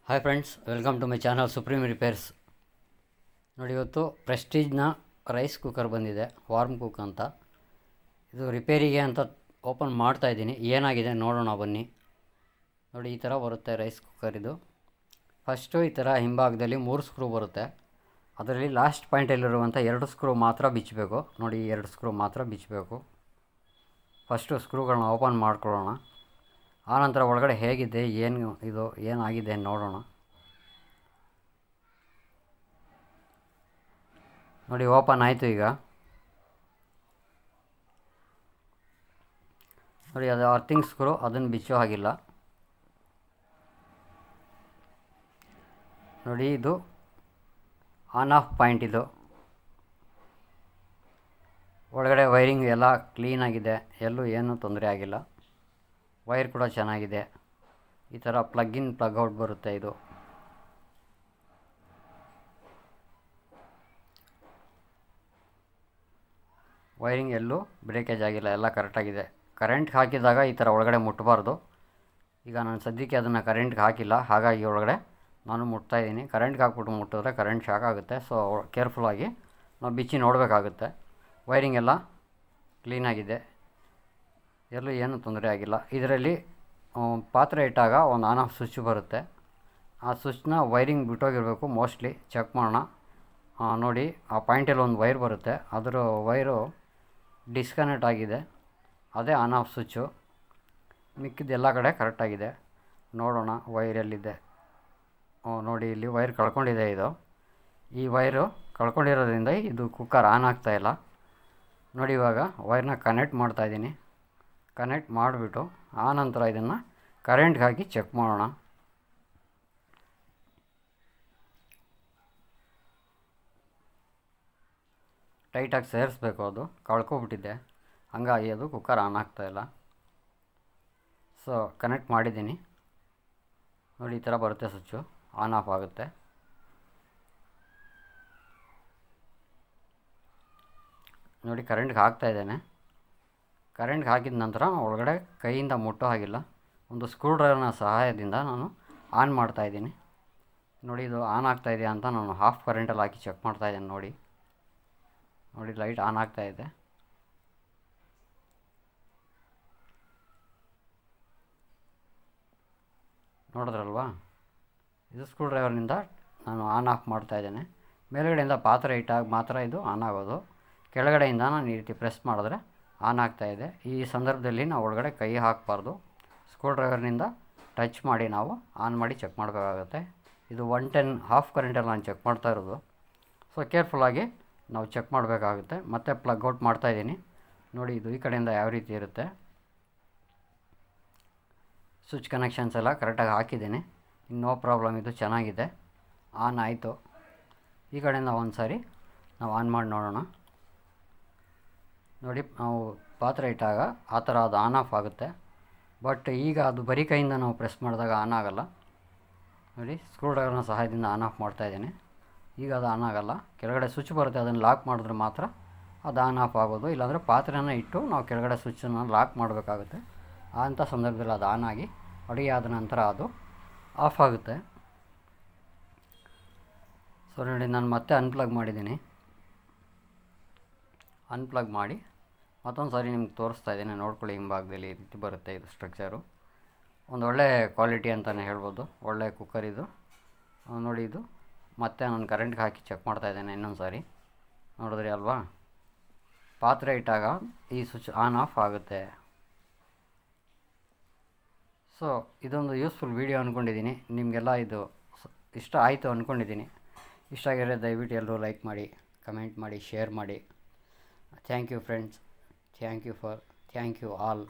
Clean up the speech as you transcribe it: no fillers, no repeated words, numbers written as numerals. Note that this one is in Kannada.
Hi friends, welcome to my channel supreme repairs. ನೋಡಿ, ಇವತ್ತು ಪ್ರೆಸ್ಟೀಜ್ನ ರೈಸ್ ಕುಕ್ಕರ್ ಬಂದಿದೆ, ವಾರ್ಮ್ ಕುಕ್ ಅಂತ. ಇದು ರಿಪೇರಿಗೆ ಅಂತ ಓಪನ್ ಮಾಡ್ತಾಯಿದ್ದೀನಿ. ಏನಾಗಿದೆ ನೋಡೋಣ ಬನ್ನಿ. ನೋಡಿ, ಈ ಥರ ಬರುತ್ತೆ ರೈಸ್ ಕುಕ್ಕರ್. ಇದು ಫಸ್ಟು ಈ ಥರ ಹಿಂಭಾಗದಲ್ಲಿ 3 ಸ್ಕ್ರೂ ಬರುತ್ತೆ. ಅದರಲ್ಲಿ ಲಾಸ್ಟ್ ಪಾಯಿಂಟಲ್ಲಿರುವಂಥ 2 ಸ್ಕ್ರೂ ಮಾತ್ರ ಬಿಚ್ಚಬೇಕು. ನೋಡಿ, 2 ಸ್ಕ್ರೂ ಮಾತ್ರ ಬಿಚ್ಚಬೇಕು. ಫಸ್ಟು ಸ್ಕ್ರೂಗಳನ್ನ ಓಪನ್ ಮಾಡ್ಕೊಳ್ಳೋಣ. ಆನಂತರ ಒಳಗಡೆ ಹೇಗಿದೆ, ಏನಾಗಿದೆ ನೋಡೋಣ. ನೋಡಿ, ಓಪನ್ ಆಯಿತು. ಈಗ ನೋಡಿ, ಅದು ಅರ್ಥಿಂಗ್ ಸ್ಕ್ರೂ, ಅದನ್ನು ಬಿಚ್ಚೋ ಹಾಗಿಲ್ಲ. ನೋಡಿ, ಇದು ಆನ್ ಆಫ್ ಪಾಯಿಂಟ್. ಇದು ಒಳಗಡೆ ವೈರಿಂಗ್ ಎಲ್ಲ ಕ್ಲೀನಾಗಿದೆ, ಎಲ್ಲೂ ಏನೂ ತೊಂದರೆ ಆಗಿಲ್ಲ. ವೈರ್ ಕೂಡ ಚೆನ್ನಾಗಿದೆ. ಈ ಥರ ಪ್ಲಗ್ ಇನ್ ಪ್ಲಗ್ ಔಟ್ ಬರುತ್ತೆ. ಇದು ವೈರಿಂಗ್ ಎಲ್ಲೂ ಬ್ರೇಕೇಜ್ ಆಗಿಲ್ಲ, ಎಲ್ಲ ಕರೆಕ್ಟಾಗಿದೆ. ಕರೆಂಟ್ಗೆ ಹಾಕಿದಾಗ ಈ ಥರ ಒಳಗಡೆ ಮುಟ್ಟಬಾರ್ದು. ಈಗ ನಾನು ಸದ್ಯಕ್ಕೆ ಅದನ್ನು ಕರೆಂಟ್ಗೆ ಹಾಕಿಲ್ಲ, ಹಾಗಾಗಿ ಒಳಗಡೆ ನಾನು ಮುಟ್ತಾಯಿದ್ದೀನಿ. ಕರೆಂಟ್ಗೆ ಹಾಕ್ಬಿಟ್ಟು ಮುಟ್ಟಿದ್ರೆ ಕರೆಂಟ್ ಶಾಕ್ ಆಗುತ್ತೆ. ಸೊ ಕೇರ್ಫುಲ್ಲಾಗಿ ನಾವು ಬಿಚ್ಚಿ ನೋಡಬೇಕಾಗುತ್ತೆ. ವೈರಿಂಗ್ ಎಲ್ಲ ಕ್ಲೀನಾಗಿದೆ, ಎಲ್ಲೂ ಏನೂ ತೊಂದರೆ ಆಗಿಲ್ಲ. ಇದರಲ್ಲಿ ಪಾತ್ರೆ ಇಟ್ಟಾಗ ಒಂದು ಆನ್ ಆಫ್ ಸ್ವಿಚ್ ಬರುತ್ತೆ. ಆ ಸ್ವಿಚ್ನ ವೈರಿಂಗ್ ಬಿಟ್ಟೋಗಿರಬೇಕು, ಮೋಸ್ಟ್ಲಿ ಚೆಕ್ ಮಾಡೋಣ. ನೋಡಿ, ಆ ಪಾಯಿಂಟಲ್ಲಿ ಒಂದು ವೈರ್ ಬರುತ್ತೆ, ಅದರ ವೈರು ಡಿಸ್ಕನೆಕ್ಟ್ ಆಗಿದೆ. ಅದೇ ಆನ್ ಆಫ್ ಸ್ವಿಚ್ಚು. ಮಿಕ್ಕಿದ್ದೆಲ್ಲ ಕಡೆ ಕರೆಕ್ಟಾಗಿದೆ. ನೋಡೋಣ ವೈರ್ ಎಲ್ಲಿದೆ. ನೋಡಿ, ಇಲ್ಲಿ ವೈರ್ ಕಳ್ಕೊಂಡಿದೆ. ಈ ವೈರು ಕಳ್ಕೊಂಡಿರೋದ್ರಿಂದ ಇದು ಕುಕ್ಕರ್ ಆನ್ ಆಗ್ತಾಯಿಲ್ಲ. ನೋಡಿ, ಇವಾಗ ವೈರ್ನ ಕನೆಕ್ಟ್ ಮಾಡ್ತಾಯಿದ್ದೀನಿ. ಕನೆಕ್ಟ್ ಮಾಡಿಬಿಟ್ಟು ಆನಂತರ ಇದನ್ನು ಕರೆಂಟ್ಗೆ ಹಾಕಿ ಚೆಕ್ ಮಾಡೋಣ. ಟೈಟಾಗಿ ಸೇರಿಸ್ಬೇಕು, ಅದು ಕಳ್ಕೊಬಿಟ್ಟಿದ್ದೆ, ಹಂಗಾಗಿ ಅದು ಕುಕ್ಕರ್ ಆನ್ ಆಗ್ತಾಯಿಲ್ಲ. ಸೊ ಕನೆಕ್ಟ್ ಮಾಡಿದ್ದೀನಿ. ನೋಡಿ, ಈ ಥರ ಬರುತ್ತೆ ಸ್ವಿಚ್ಚು, ಆನ್ ಆಫ್ ಆಗುತ್ತೆ. ನೋಡಿ, ಕರೆಂಟ್ಗೆ ಹಾಕ್ತಾಯಿದ್ದೇನೆ. ಕರೆಂಟ್ಗೆ ಹಾಕಿದ ನಂತರ ಒಳಗಡೆ ಕೈಯಿಂದ ಮುಟ್ಟೋ ಹಾಗಿಲ್ಲ. ಒಂದು ಸ್ಕ್ರೂ ಡ್ರೈವರ್ನ ಸಹಾಯದಿಂದ ನಾನು ಆನ್ ಮಾಡ್ತಾಯಿದ್ದೀನಿ. ನೋಡಿ, ಇದು ಆನ್ ಆಗ್ತಾಯಿದೆಯಾ ಅಂತ ನಾನು ಹಾಫ್ ಕರೆಂಟಲ್ಲಿ ಹಾಕಿ ಚೆಕ್ ಮಾಡ್ತಾಯಿದ್ದೀನಿ. ನೋಡಿ, ಲೈಟ್ ಆನ್ ಆಗ್ತಾಯಿದೆ. ನೋಡಿದ್ರಲ್ವಾ, ಇದು ಸ್ಕ್ರೂ ಡ್ರೈವರ್ನಿಂದ ನಾನು ಆನ್ ಆಫ್ ಮಾಡ್ತಾಯಿದ್ದೇನೆ. ಮೇಲುಗಡೆಯಿಂದ ಪಾತ್ರೆ ಇಟ್ಟಾಗ ಮಾತ್ರ ಇದು ಆನ್ ಆಗೋದು. ಕೆಳಗಡೆಯಿಂದ ನಾನು ಈ ರೀತಿ ಪ್ರೆಸ್ ಮಾಡಿದ್ರೆ ಆನ್ ಆಗ್ತಾಯಿದೆ. ಈ ಸಂದರ್ಭದಲ್ಲಿ ನಾವು ಒಳಗಡೆ ಕೈ ಹಾಕಬಾರ್ದು. ಸ್ಕ್ರೂ ಡ್ರೈವರ್ನಿಂದ ಟಚ್ ಮಾಡಿ ನಾವು ಆನ್ ಮಾಡಿ ಚೆಕ್ ಮಾಡಬೇಕಾಗುತ್ತೆ. ಇದು 110 ಹಾಫ್ ಕರೆಂಟಲ್ಲಿ ನಾನು ಚೆಕ್ ಮಾಡ್ತಾ ಇರೋದು. ಸೊ ಕೇರ್ಫುಲ್ಲಾಗಿ ನಾವು ಚೆಕ್ ಮಾಡಬೇಕಾಗುತ್ತೆ. ಮತ್ತೆ ಪ್ಲಗ್ ಔಟ್ ಮಾಡ್ತಾಯಿದ್ದೀನಿ. ನೋಡಿ, ಇದು ಈ ಕಡೆಯಿಂದ ಯಾವ ರೀತಿ ಇರುತ್ತೆ. ಸ್ವಿಚ್ ಕನೆಕ್ಷನ್ಸ್ ಎಲ್ಲ ಕರೆಕ್ಟಾಗಿ ಹಾಕಿದ್ದೀನಿ. ನೋ ಪ್ರಾಬ್ಲಮ್, ಇದು ಚೆನ್ನಾಗಿದೆ, ಆನ್ ಆಯಿತು. ಈ ಕಡೆಯಿಂದ ಒಂದು ಸಾರಿ ನಾವು ಆನ್ ಮಾಡಿ ನೋಡೋಣ. ನೋಡಿ, ನಾವು ಪಾತ್ರೆ ಇಟ್ಟಾಗ ಆ ಥರ ಅದು ಆನ್ ಆಫ್ ಆಗುತ್ತೆ. ಬಟ್ ಈಗ ಅದು ಬರೀ ಕೈಯಿಂದ ನಾವು ಪ್ರೆಸ್ ಮಾಡಿದಾಗ ಆನ್ ಆಗೋಲ್ಲ. ನೋಡಿ, ಸ್ಕ್ರೂ ಡ್ರೈವರ್ನ ಸಹಾಯದಿಂದ ಆನ್ ಆಫ್ ಮಾಡ್ತಾಯಿದ್ದೀನಿ. ಈಗ ಅದು ಆನ್ ಆಗೋಲ್ಲ. ಕೆಳಗಡೆ ಸ್ವಿಚ್ ಬರುತ್ತೆ, ಅದನ್ನು ಲಾಕ್ ಮಾಡಿದ್ರೆ ಮಾತ್ರ ಅದು ಆನ್ ಆಫ್ ಆಗೋದು. ಇಲ್ಲಾಂದರೆ ಪಾತ್ರೆನ ಇಟ್ಟು ನಾವು ಕೆಳಗಡೆ ಸ್ವಿಚ್ಚನ್ನು ಲಾಕ್ ಮಾಡಬೇಕಾಗುತ್ತೆ. ಅಂಥ ಸಂದರ್ಭದಲ್ಲಿ ಅದು ಆನ್ ಆಗಿ ಅಡುಗೆ ಆದ ನಂತರ ಅದು ಆಫ್ ಆಗುತ್ತೆ. ಸೊ ನೋಡಿ, ನಾನು ಮತ್ತೆ ಅನ್ಪ್ಲಗ್ ಮಾಡಿದ್ದೀನಿ. ಅನ್ಪ್ಲಗ್ ಮಾಡಿ ಮತ್ತೊಂದು ಸಾರಿ ನಿಮ್ಗೆ ತೋರಿಸ್ತಾ ಇದ್ದೀನಿ. ನೋಡ್ಕೊಳ್ಳಿ, ಹಿಂಭಾಗದಲ್ಲಿ ಈ ರೀತಿ ಬರುತ್ತೆ. ಇದು ಸ್ಟ್ರಕ್ಚರು ಒಂದು ಒಳ್ಳೆ ಕ್ವಾಲಿಟಿ ಅಂತಲೇ ಹೇಳ್ಬೋದು. ಒಳ್ಳೆ ಕುಕ್ಕರ್ ಇದು. ನೋಡಿ, ಇದು ಮತ್ತೆ ನಾನು ಕರೆಂಟ್ಗೆ ಹಾಕಿ ಚೆಕ್ ಮಾಡ್ತಾಯಿದ್ದೇನೆ ಇನ್ನೊಂದು ಸಾರಿ. ನೋಡಿದ್ರಿ ಅಲ್ವಾ, ಪಾತ್ರೆ ಇಟ್ಟಾಗ ಈ ಸ್ವಿಚ್ ಆನ್ ಆಫ್ ಆಗುತ್ತೆ. ಸೊ ಇದೊಂದು ಯೂಸ್ಫುಲ್ ವೀಡಿಯೋ ಅಂದ್ಕೊಂಡಿದ್ದೀನಿ. ನಿಮಗೆಲ್ಲ ಇದು ಇಷ್ಟ ಆಯಿತು ಅಂದ್ಕೊಂಡಿದ್ದೀನಿ. ಇಷ್ಟ ಆಗಿರೋ ದಯವಿಟ್ಟು ಎಲ್ಲರೂ ಲೈಕ್ ಮಾಡಿ, ಕಮೆಂಟ್ ಮಾಡಿ, ಶೇರ್ ಮಾಡಿ. Thank you friends. Thank you all.